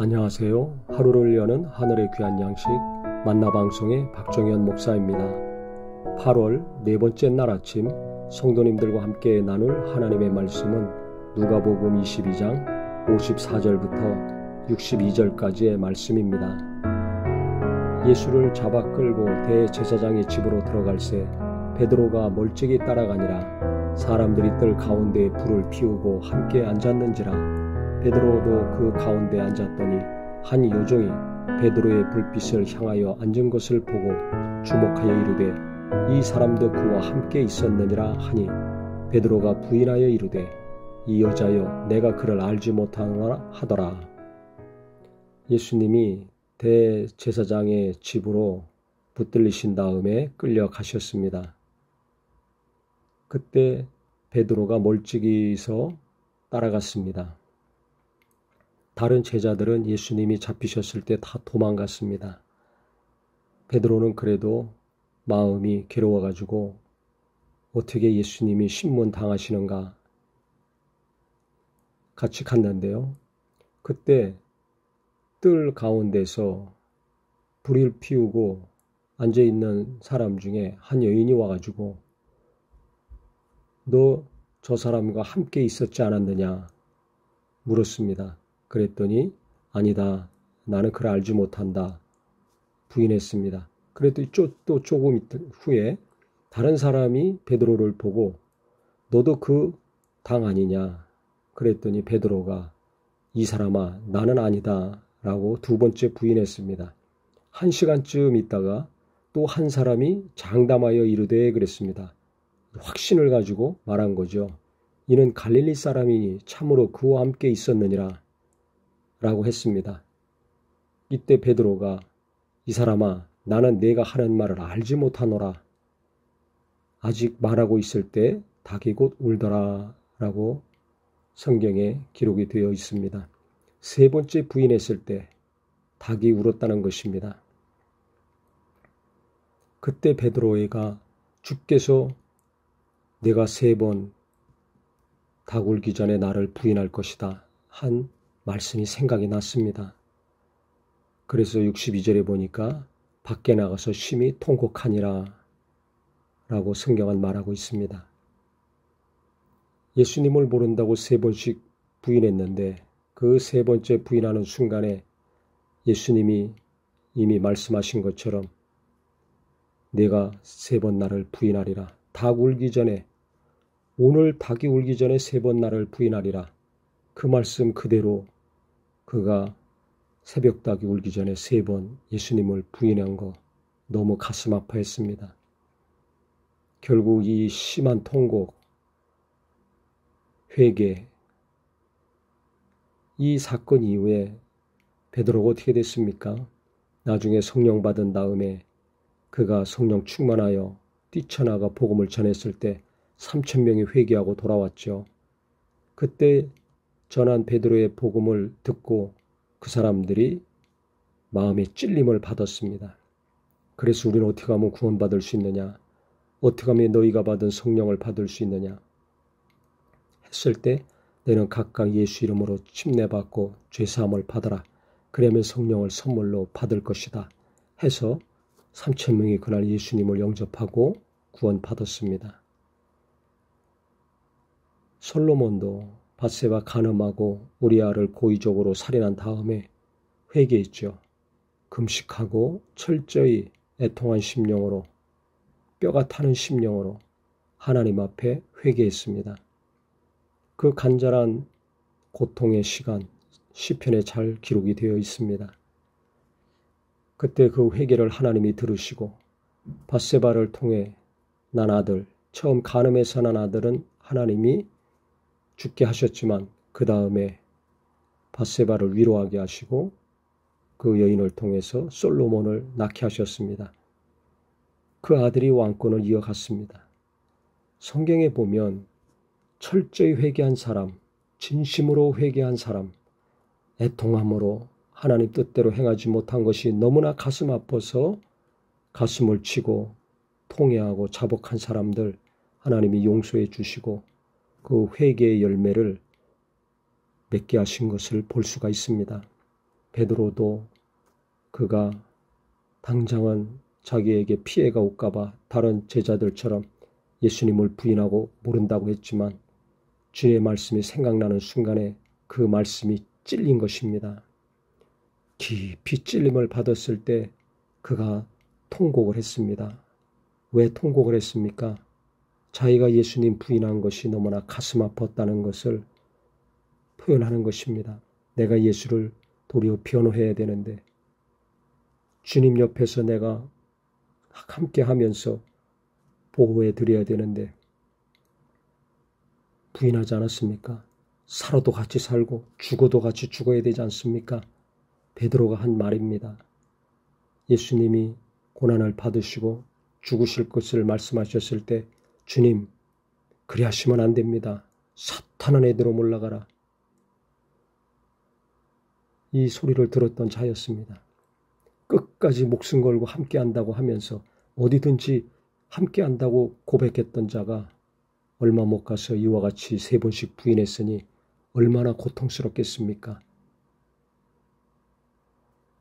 안녕하세요. 하루를 여는 하늘의 귀한 양식 만나방송의 박정현 목사입니다. 8월 네 번째 날 아침 성도님들과 함께 나눌 하나님의 말씀은 누가복음 22장 54절부터 62절까지의 말씀입니다. 예수를 잡아 끌고 대제사장의 집으로 들어갈새 베드로가 멀찍이 따라가니라. 사람들이 뜰 가운데에 불을 피우고 함께 앉았는지라. 베드로도 그 가운데 앉았더니 한 여종이 베드로의 불빛을 향하여 앉은 것을 보고 주목하여 이르되 이 사람도 그와 함께 있었느니라 하니, 베드로가 부인하여 이르되 이 여자여 내가 그를 알지 못하노라 하더라. 예수님이 대제사장의 집으로 붙들리신 다음에 끌려가셨습니다. 그때 베드로가 멀찍이서 따라갔습니다. 다른 제자들은 예수님이 잡히셨을 때 다 도망갔습니다. 베드로는 그래도 마음이 괴로워가지고 어떻게 예수님이 신문당하시는가 같이 갔는데요. 그때 뜰 가운데서 불을 피우고 앉아있는 사람 중에 한 여인이 와가지고 너 저 사람과 함께 있었지 않았느냐 물었습니다. 그랬더니 아니다, 나는 그를 알지 못한다 부인했습니다. 그랬더니 또 조금 후에 다른 사람이 베드로를 보고 너도 그 당 아니냐 그랬더니 베드로가 이 사람아 나는 아니다 라고 두 번째 부인했습니다. 1시간쯤 있다가 또 한 사람이 장담하여 이르되 그랬습니다. 확신을 가지고 말한 거죠. 이는 갈릴리 사람이니 참으로 그와 함께 있었느니라 라고 했습니다. 이때 베드로가 이 사람아 나는 네가 하는 말을 알지 못하노라. 아직 말하고 있을 때 닭이 곧 울더라 라고 성경에 기록이 되어 있습니다. 세 번째 부인했을 때 닭이 울었다는 것입니다. 그때 베드로가 주께서 내가 3번 닭 울기 전에 나를 부인할 것이다 한 말씀이 생각이 났습니다. 그래서 62절에 보니까 밖에 나가서 심히 통곡하니라 라고 성경은 말하고 있습니다. 예수님을 모른다고 3번씩 부인했는데 그 3번째 부인하는 순간에 예수님이 이미 말씀하신 것처럼 내가 3번 나를 부인하리라. 닭 울기 전에, 오늘 닭이 울기 전에 3번 나를 부인하리라. 그 말씀 그대로 그가 새벽 닭이 울기 전에 3번 예수님을 부인한 거 너무 가슴 아파했습니다. 결국 이 심한 통곡, 회개, 이 사건 이후에 베드로가 어떻게 됐습니까? 나중에 성령 받은 다음에 그가 성령 충만하여 뛰쳐나가 복음을 전했을 때 3,000명이 회개하고 돌아왔죠. 그때 전한 베드로의 복음을 듣고 그 사람들이 마음의 찔림을 받았습니다. 그래서 우리는 어떻게 하면 구원받을 수 있느냐? 어떻게 하면 너희가 받은 성령을 받을 수 있느냐? 했을 때 너는 각각 예수 이름으로 침례받고 죄사함을 받아라. 그러면 성령을 선물로 받을 것이다. 해서 3,000명이 그날 예수님을 영접하고 구원받았습니다. 솔로몬도 밧세바 간음하고 우리아를 고의적으로 살인한 다음에 회개했죠. 금식하고 철저히 애통한 심령으로, 뼈가 타는 심령으로 하나님 앞에 회개했습니다. 그 간절한 고통의 시간 시편에 잘 기록이 되어 있습니다. 그때 그 회개를 하나님이 들으시고 밧세바를 통해 난 아들, 처음 간음해서 난 아들은 하나님이 죽게 하셨지만 그 다음에 밧세바를 위로하게 하시고 그 여인을 통해서 솔로몬을 낳게 하셨습니다. 그 아들이 왕권을 이어갔습니다. 성경에 보면 철저히 회개한 사람, 진심으로 회개한 사람, 애통함으로 하나님 뜻대로 행하지 못한 것이 너무나 가슴 아파서 가슴을 치고 통회하고 자복한 사람들 하나님이 용서해 주시고 그 회개의 열매를 맺게 하신 것을 볼 수가 있습니다. 베드로도 그가 당장은 자기에게 피해가 올까봐 다른 제자들처럼 예수님을 부인하고 모른다고 했지만 주의 말씀이 생각나는 순간에 그 말씀이 찔린 것입니다. 깊이 찔림을 받았을 때 그가 통곡을 했습니다. 왜 통곡을 했습니까? 자기가 예수님 부인한 것이 너무나 가슴 아팠다는 것을 표현하는 것입니다. 내가 예수를 도리어 변호해야 되는데 주님 옆에서 내가 함께 하면서 보호해 드려야 되는데 부인하지 않았습니까? 살아도 같이 살고 죽어도 같이 죽어야 되지 않습니까? 베드로가 한 말입니다. 예수님이 고난을 받으시고 죽으실 것을 말씀하셨을 때 주님, 그리 하시면 안 됩니다. 사탄은 애들로 몰라가라. 이 소리를 들었던 자였습니다. 끝까지 목숨 걸고 함께한다고 하면서 어디든지 함께한다고 고백했던 자가 얼마 못 가서 이와 같이 3번씩 부인했으니 얼마나 고통스럽겠습니까?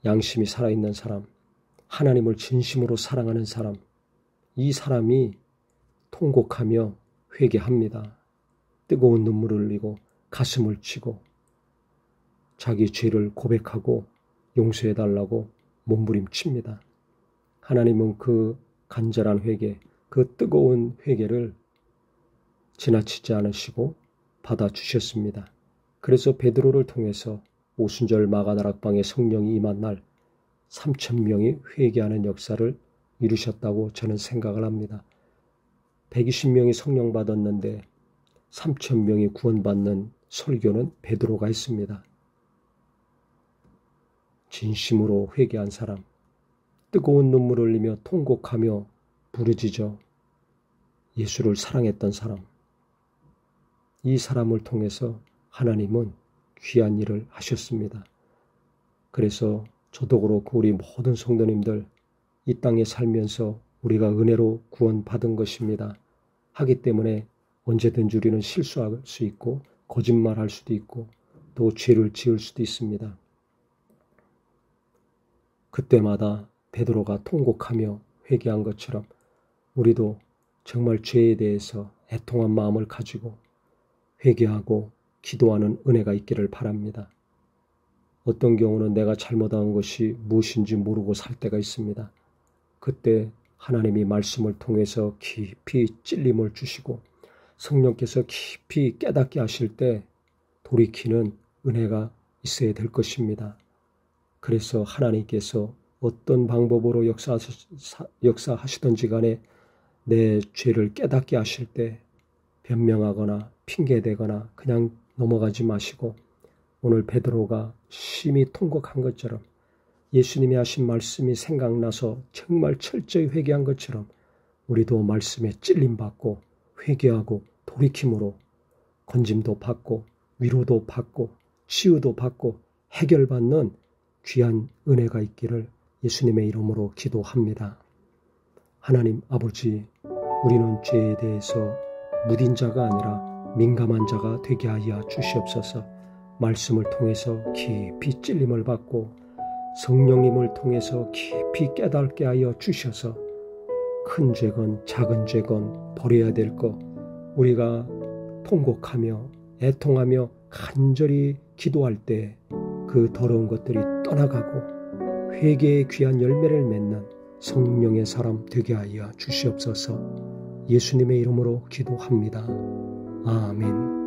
양심이 살아있는 사람, 하나님을 진심으로 사랑하는 사람, 이 사람이 통곡하며 회개합니다. 뜨거운 눈물을 흘리고 가슴을 치고 자기 죄를 고백하고 용서해달라고 몸부림칩니다. 하나님은 그 간절한 회개, 그 뜨거운 회개를 지나치지 않으시고 받아주셨습니다. 그래서 베드로를 통해서 오순절 마가다락방에 성령이 임한 날 3,000명이 회개하는 역사를 이루셨다고 저는 생각을 합니다. 120명이 성령 받았는데 3,000명이 구원받는 설교는 베드로가 했습니다. 진심으로 회개한 사람, 뜨거운 눈물을 흘리며 통곡하며 부르짖어 예수를 사랑했던 사람, 이 사람을 통해서 하나님은 귀한 일을 하셨습니다. 그래서 저도 그렇고 우리 모든 성도님들 이 땅에 살면서 우리가 은혜로 구원받은 것입니다. 하기 때문에 언제든지 우리는 실수할 수 있고 거짓말할 수도 있고 또 죄를 지을 수도 있습니다. 그때마다 베드로가 통곡하며 회개한 것처럼 우리도 정말 죄에 대해서 애통한 마음을 가지고 회개하고 기도하는 은혜가 있기를 바랍니다. 어떤 경우는 내가 잘못한 것이 무엇인지 모르고 살 때가 있습니다. 그때 하나님이 말씀을 통해서 깊이 찔림을 주시고 성령께서 깊이 깨닫게 하실 때 돌이키는 은혜가 있어야 될 것입니다. 그래서 하나님께서 어떤 방법으로 역사하시든지 간에 내 죄를 깨닫게 하실 때 변명하거나 핑계대거나 그냥 넘어가지 마시고 오늘 베드로가 심히 통곡한 것처럼 예수님이 하신 말씀이 생각나서 정말 철저히 회개한 것처럼 우리도 말씀에 찔림받고 회개하고 돌이킴으로 건짐도 받고 위로도 받고 치유도 받고 해결받는 귀한 은혜가 있기를 예수님의 이름으로 기도합니다. 하나님 아버지, 우리는 죄에 대해서 무딘 자가 아니라 민감한 자가 되게 하여 주시옵소서. 말씀을 통해서 깊이 찔림을 받고 성령님을 통해서 깊이 깨닫게 하여 주셔서 큰 죄건 작은 죄건 버려야 될 것 우리가 통곡하며 애통하며 간절히 기도할 때 그 더러운 것들이 떠나가고 회개의 귀한 열매를 맺는 성령의 사람 되게 하여 주시옵소서. 예수님의 이름으로 기도합니다. 아멘.